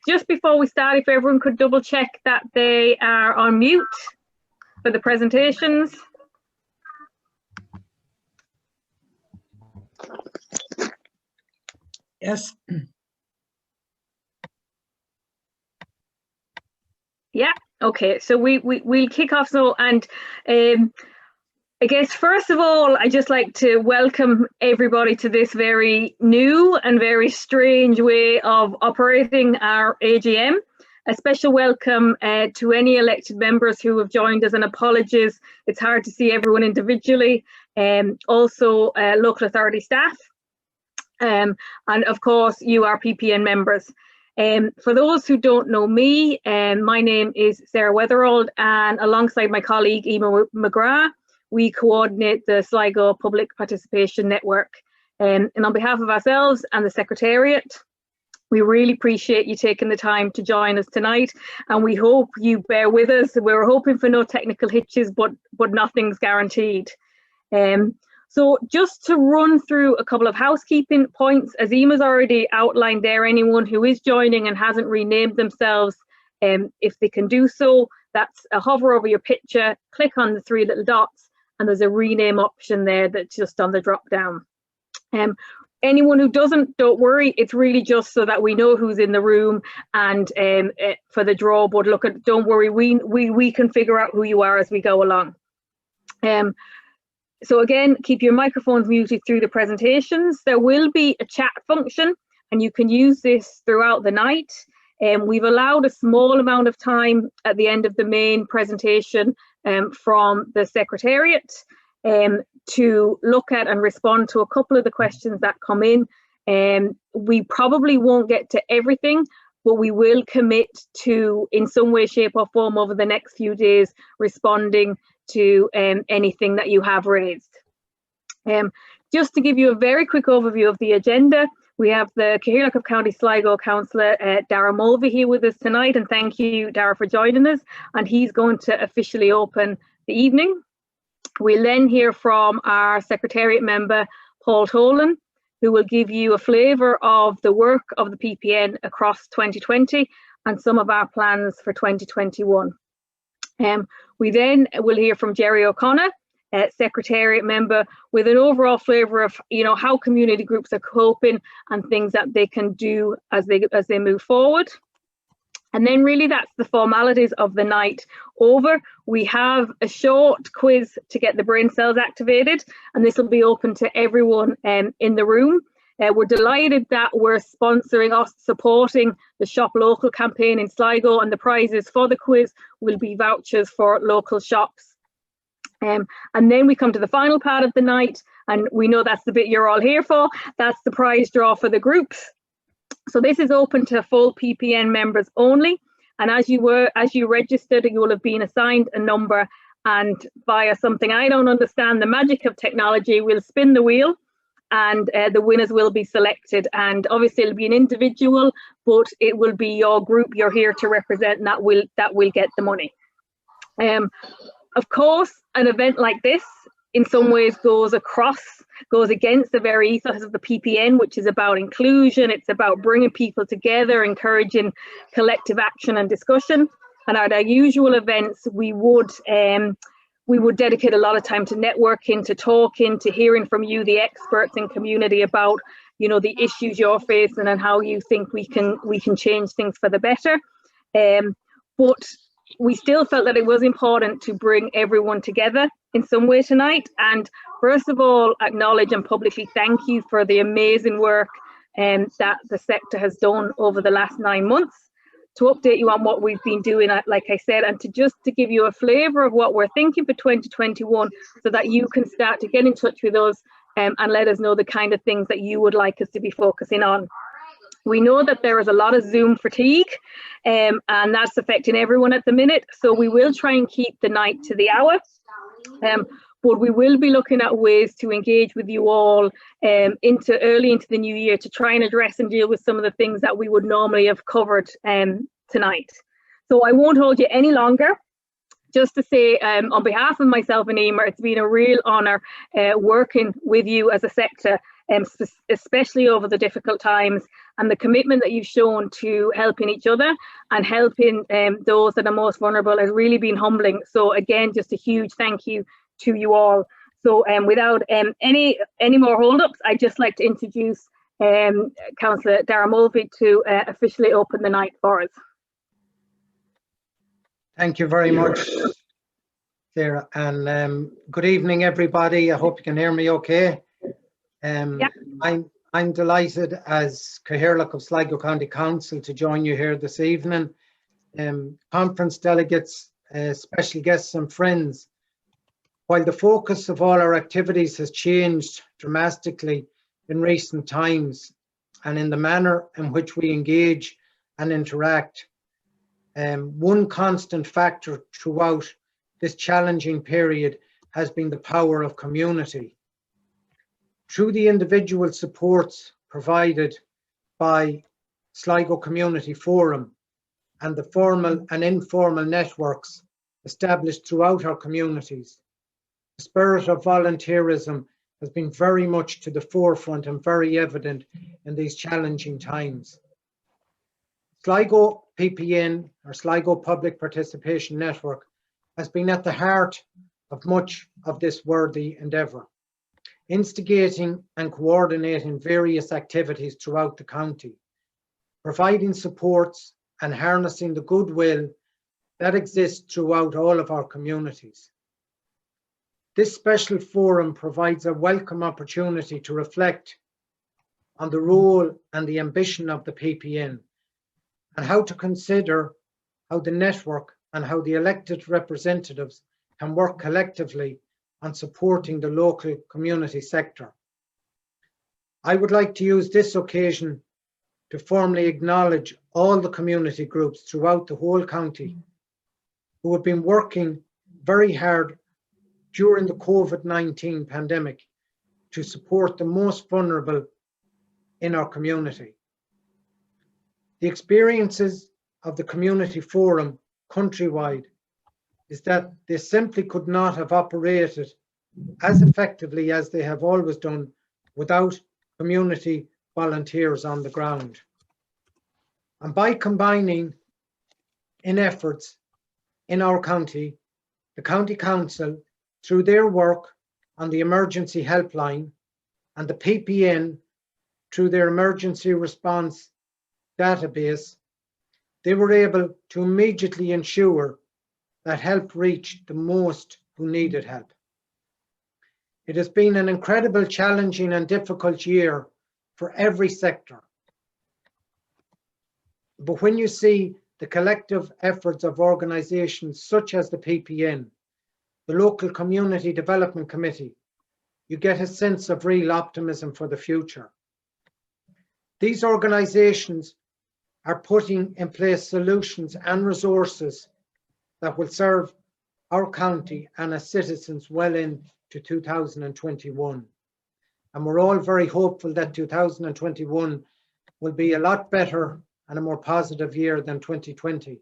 Just before we start, if everyone could double check that they are on mute for the presentations. Yes. Yeah, okay, so we'll kick off. So, and I guess first of all, I just like to welcome everybody to this very new and very strange way of operating our AGM. A special welcome to any elected members who have joined us, and apologies, it's hard to see everyone individually, also local authority staff, and of course you are PPN members. For those who don't know me, my name is Sarah Weatherald, and alongside my colleague Emma McGrath, we coordinate the Sligo Public Participation Network. And on behalf of ourselves and the Secretariat, we really appreciate you taking the time to join us tonight, and we hope you bear with us. We're hoping for no technical hitches, but nothing's guaranteed. So just to run through a couple of housekeeping points, as Emma's already outlined there, anyone who is joining and hasn't renamed themselves, if they can do so, that's a hover over your picture, click on the three little dots, and there's a rename option there that's just on the drop down. Anyone who doesn't, don't worry, it's really just so that we know who's in the room and for the draw, but look, don't worry, we can figure out who you are as we go along. So again, keep your microphones muted through the presentations. There will be a chat function, and you can use this throughout the night. We've allowed a small amount of time at the end of the main presentation from the Secretariat to look at and respond to a couple of the questions that come in. We probably won't get to everything, but we will commit to, in some way, shape or form over the next few days, responding to anything that you have raised. Just to give you a very quick overview of the agenda, we have the Cathaoirleach of County Sligo Councillor Dara Mulvey here with us tonight, and thank you, Dara, for joining us, and he's going to officially open the evening. We'll then hear from our Secretariat member, Paul Tolan, who will give you a flavour of the work of the PPN across 2020 and some of our plans for 2021. We then will hear from Jerry O'Connor, Secretariat member, with an overall flavour of how community groups are coping and things that they can do as they move forward. And then really that's the formalities of the night over. We have a short quiz to get the brain cells activated, and this will be open to everyone in the room. We're delighted that we're supporting the Shop Local campaign in Sligo, and the prizes for the quiz will be vouchers for local shops. And then we come to the final part of the night, and we know that's the bit you're all here for. That's the prize draw for the groups. So this is open to full PPN members only, and as you registered, you will have been assigned a number, and via something I don't understand, the magic of technology, we'll spin the wheel and the winners will be selected. And obviously it'll be an individual, but it will be your group you're here to represent, and that will get the money. Of course, an event like this in some ways goes against the very ethos of the PPN, which is about inclusion. It's about bringing people together, encouraging collective action and discussion. And at our usual events, we would dedicate a lot of time to networking, to talking, to hearing from you, the experts in community, about the issues you're facing and how you think we can change things for the better. But we still felt that it was important to bring everyone together in some way tonight, and first of all acknowledge and publicly thank you for the amazing work that the sector has done over the last 9 months, to update you on what we've been doing, like I said, and to give you a flavour of what we're thinking for 2021, so that you can start to get in touch with us and let us know the kind of things that you would like us to be focusing on. We know that there is a lot of Zoom fatigue, and that's affecting everyone at the minute, so we will try and keep the night to the hour, but we will be looking at ways to engage with you all early into the new year, to try and address and deal with some of the things that we would normally have covered tonight. So I won't hold you any longer. Just to say, on behalf of myself and Emer, it's been a real honour working with you as a sector especially over the difficult times, and the commitment that you've shown to helping each other and helping those that are most vulnerable has really been humbling. So again, just a huge thank you to you all. So without any more hold-ups, I'd just like to introduce Councillor Dara Mulvey to officially open the night for us. Thank you very much, Sarah, and good evening, everybody. I hope you can hear me okay. Yeah. I'm delighted as Cathaoirleach of Sligo County Council to join you here this evening. Conference delegates, special guests and friends. While the focus of all our activities has changed dramatically in recent times and in the manner in which we engage and interact, one constant factor throughout this challenging period has been the power of community. Through the individual supports provided by Sligo Community Forum and the formal and informal networks established throughout our communities, the spirit of volunteerism has been very much to the forefront and very evident in these challenging times. Sligo PPN, or Sligo Public Participation Network, has been at the heart of much of this worthy endeavour, instigating and coordinating various activities throughout the county, providing supports and harnessing the goodwill that exists throughout all of our communities. This special forum provides a welcome opportunity to reflect on the role and the ambition of the PPN, and how to consider how the network and how the elected representatives can work collectively on supporting the local community sector. I would like to use this occasion to formally acknowledge all the community groups throughout the whole county who have been working very hard during the COVID-19 pandemic to support the most vulnerable in our community. The experiences of the community forum countrywide is that they simply could not have operated as effectively as they have always done without community volunteers on the ground. And by combining in efforts in our county, the County Council, through their work on the emergency helpline, and the PPN through their emergency response database, they were able to immediately ensure that help reached the most who needed help. It has been an incredible, challenging and difficult year for every sector. But when you see the collective efforts of organisations such as the PPN, the Local Community Development Committee, you get a sense of real optimism for the future. These organisations are putting in place solutions and resources that will serve our county and its citizens well into 2021. And we're all very hopeful that 2021 will be a lot better and a more positive year than 2020.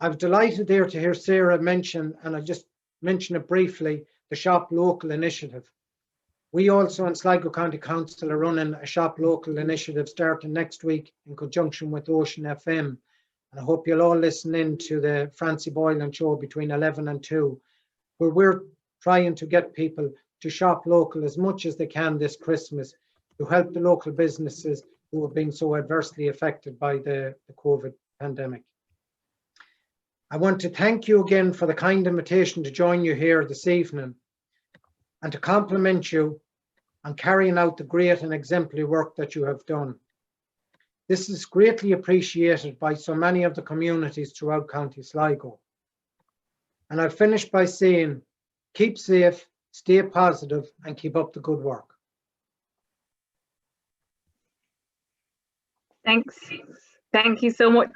I was delighted there to hear Sarah mention, and I'll just mention it briefly, the Shop Local initiative. We also in Sligo County Council are running a Shop Local initiative starting next week in conjunction with Ocean FM. And I hope you'll all listen in to the Francie Boylan show between 11 and 2, where we're trying to get people to shop local as much as they can this Christmas to help the local businesses who have been so adversely affected by the COVID pandemic. I want to thank you again for the kind invitation to join you here this evening and to compliment you on carrying out the great and exemplary work that you have done. This is greatly appreciated by so many of the communities throughout County Sligo. And I'll finish by saying, keep safe, stay positive, and keep up the good work. Thanks. Thank you so much.